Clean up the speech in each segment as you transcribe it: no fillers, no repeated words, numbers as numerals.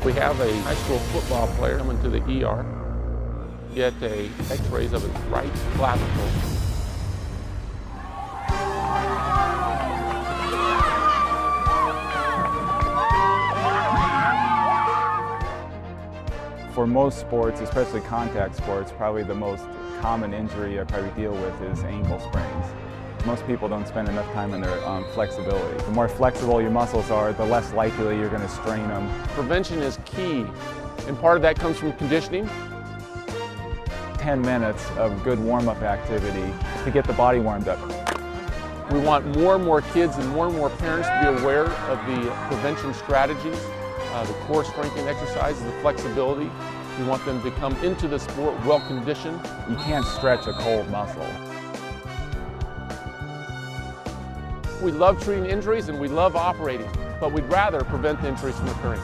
We have a high school football player coming to the ER, get a x-rays of his right clavicle. For most sports, especially contact sports, probably the most common injury I probably deal with is ankle sprains. Most people don't spend enough time in their flexibility. The more flexible your muscles are, the less likely you're going to strain them. Prevention is key, and part of that comes from conditioning. 10 minutes of good warm-up activity to get the body warmed up. We want more and more kids and more parents to be aware of the prevention strategies, the core strengthening exercises, the flexibility. We want them to come into the sport well-conditioned. You can't stretch a cold muscle. We love treating injuries and we love operating, but we'd rather prevent the injuries from occurring.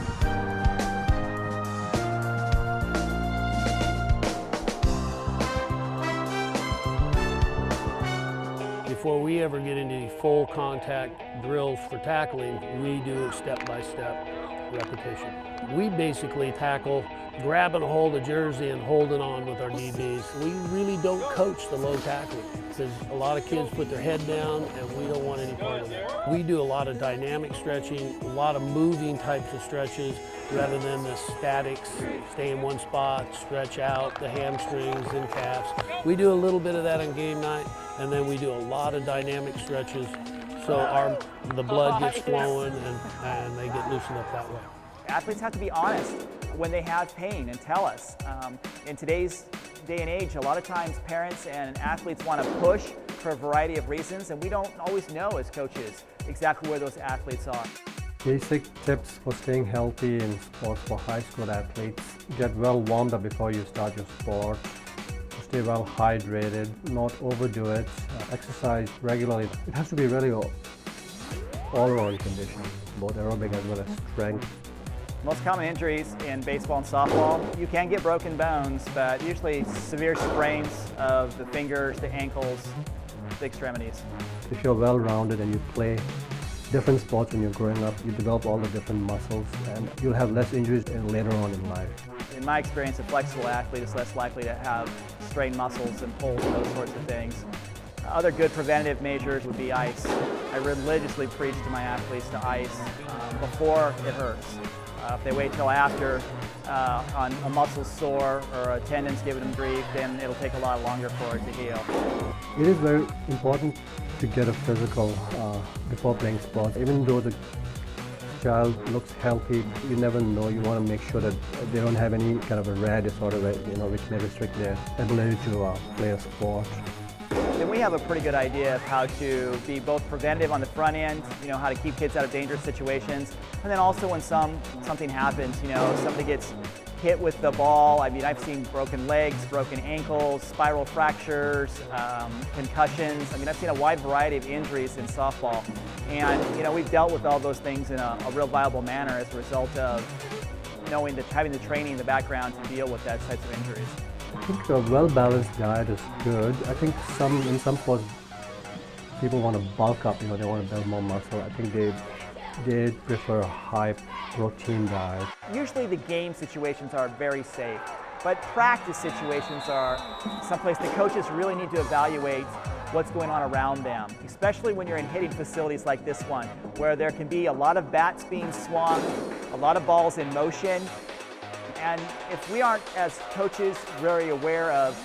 Before we ever get into any full contact drills for tackling, we do step-by-step repetition. We basically tackle grabbing a hold of jersey and holding on with our DBs. We really don't coach the low tackling because a lot of kids put their head down and we don't want any part of that. We do a lot of dynamic stretching, a lot of moving types of stretches rather than the statics, stay in one spot, stretch out the hamstrings and calves. We do a little bit of that on game night, and then we do a lot of dynamic stretches so the blood gets flowing and they get loosened up that way. Athletes have to be honest when they have pain and tell us. In today's day and age, a lot of times parents and athletes want to push for a variety of reasons, and we don't always know as coaches exactly where those athletes are. Basic tips for staying healthy in sports for high school athletes: get well warmed up before you start your sport. Stay well hydrated, not overdo it, exercise regularly. It has to be really all-around conditioning, both aerobic as well as strength. Most common injuries in baseball and softball, you can get broken bones, but usually severe sprains of the fingers, the ankles, the extremities. If you're well-rounded and you play different sports when you're growing up, you develop all the different muscles and you'll have less injuries later on in life. In my experience, a flexible athlete is less likely to have strained muscles and pulls and those sorts of things. Other good preventative measures would be ice. I religiously preach to my athletes to ice before it hurts. If they wait till after on a muscle sore or a tendon's giving them grief, then it'll take a lot longer for it to heal. It is very important to get a physical before playing sports. Even though the child looks healthy, you never know. You want to make sure that they don't have any kind of a rare disorder, which may restrict their ability to play a sport. Then we have a pretty good idea of how to be both preventative on the front end, how to keep kids out of dangerous situations, and then also when something happens, somebody gets hit with the ball. I mean, I've seen broken legs, broken ankles, spiral fractures, concussions. I mean, I've seen a wide variety of injuries in softball. And, we've dealt with all those things in a real viable manner as a result of having the training in the background to deal with that types of injuries. I think a well-balanced diet is good. I think in some sports, people want to bulk up, they want to build more muscle. I think they prefer a high protein diet. Usually the game situations are very safe, but practice situations are someplace the coaches really need to evaluate what's going on around them, especially when you're in hitting facilities like this one, where there can be a lot of bats being swung, a lot of balls in motion. And if we aren't, as coaches, very aware of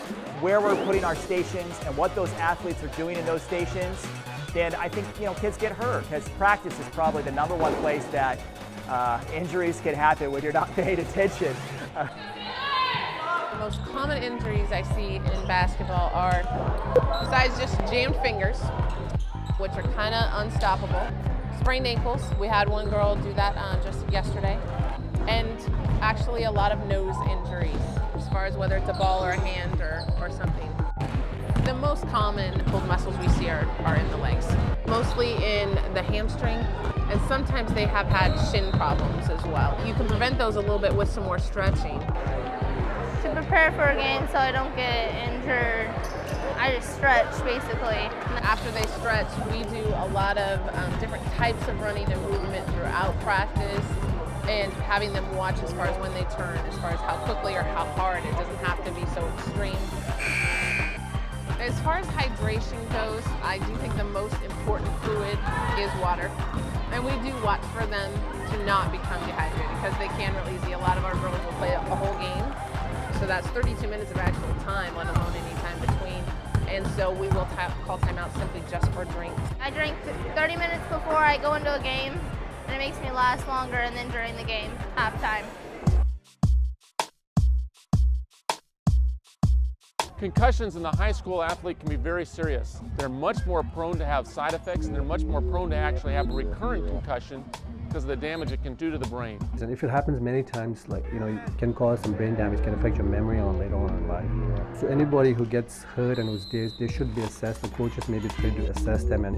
where we're putting our stations and what those athletes are doing in those stations, then I think kids get hurt, because practice is probably the #1 place that injuries can happen when you're not paying attention. The most common injuries I see in basketball are, besides just jammed fingers, which are kind of unstoppable, sprained ankles. We had one girl do that just yesterday. And actually a lot of nose injuries, as far as whether it's a ball or a hand or something. The most common pulled muscles we see are in the legs, mostly in the hamstring, and sometimes they have had shin problems as well. You can prevent those a little bit with some more stretching. To prepare for a game so I don't get injured, I just stretch basically. After they stretch, we do a lot of different types of running and movement throughout practice. and having them watch as far as when they turn, as far as how quickly or how hard. It doesn't have to be so extreme. As far as hydration goes, I do think the most important fluid is water. And we do watch for them to not become dehydrated because they can real easy. A lot of our girls will play a whole game. So that's 32 minutes of actual time, let alone any time between. And so we will call timeout simply just for drinks. I drink 30 minutes before I go into a game, and it makes me last longer, and then during the game, halftime. Concussions in the high school athlete can be very serious. They're much more prone to have side effects, and they're much more prone to actually have a recurrent concussion because of the damage it can do to the brain. And if it happens many times, like, it can cause some brain damage, can affect your memory on later on in life. So anybody who gets hurt and who's dazed, they should be assessed. The coaches maybe try to assess them, and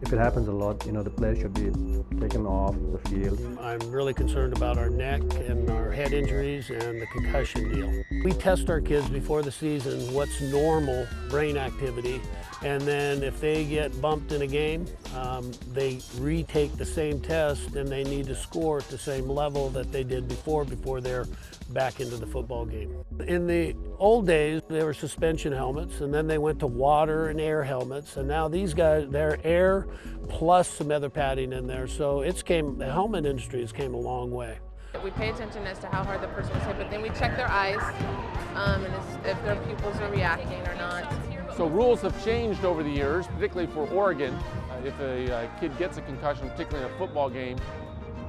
if it happens a lot, the player should be taken off the field. I'm really concerned about our neck and our head injuries and the concussion deal. We test our kids before the season what's normal brain activity, and then if they get bumped in a game, they retake the same test and they need to score at the same level that they did before they're back into the football game. In the old days, they were suspension helmets, and then they went to water and air helmets, and now these guys, they're air plus some other padding in there. So the helmet industry has came a long way. We pay attention as to how hard the person was hit, but then we check their eyes and if their pupils are reacting or not. So rules have changed over the years, particularly for Oregon. If a kid gets a concussion, particularly in a football game,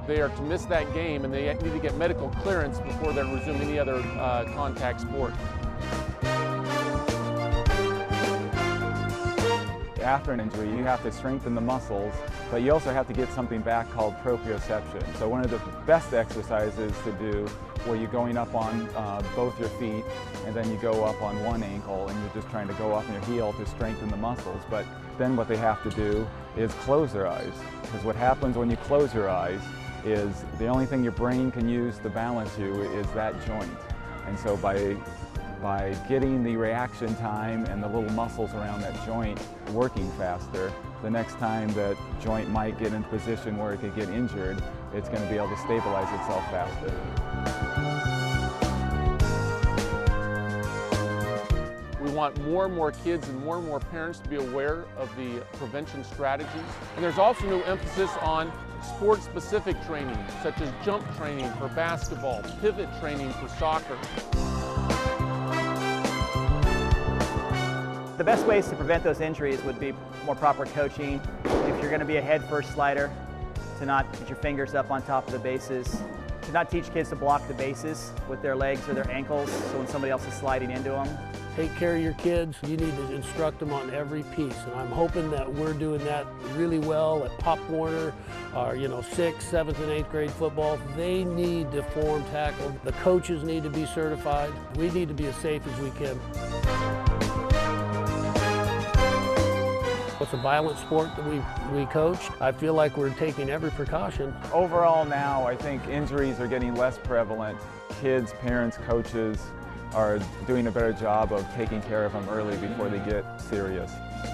they are to miss that game and they need to get medical clearance before they resume any other contact sport. After an injury, you have to strengthen the muscles, but you also have to get something back called proprioception. So one of the best exercises to do where you're going up on both your feet and then you go up on one ankle and you're just trying to go up on your heel to strengthen the muscles. But then what they have to do is close their eyes, because what happens when you close your eyes is the only thing your brain can use to balance you is that joint. And so by getting the reaction time and the little muscles around that joint working faster, the next time that joint might get in a position where it could get injured, it's going to be able to stabilize itself faster. We want more and more kids and more parents to be aware of the prevention strategies. And there's also new emphasis on sport-specific training, such as jump training for basketball, pivot training for soccer. The best ways to prevent those injuries would be more proper coaching. If you're going to be a head-first slider, to not get your fingers up on top of the bases, to not teach kids to block the bases with their legs or their ankles, so when somebody else is sliding into them. Take care of your kids. You need to instruct them on every piece, and I'm hoping that we're doing that really well at Pop Warner, our 6th, 7th, and 8th grade football. They need to form tackle. The coaches need to be certified. We need to be as safe as we can. It's a violent sport that we coach. I feel like we're taking every precaution. Overall now, I think injuries are getting less prevalent. Kids, parents, coaches are doing a better job of taking care of them early before they get serious.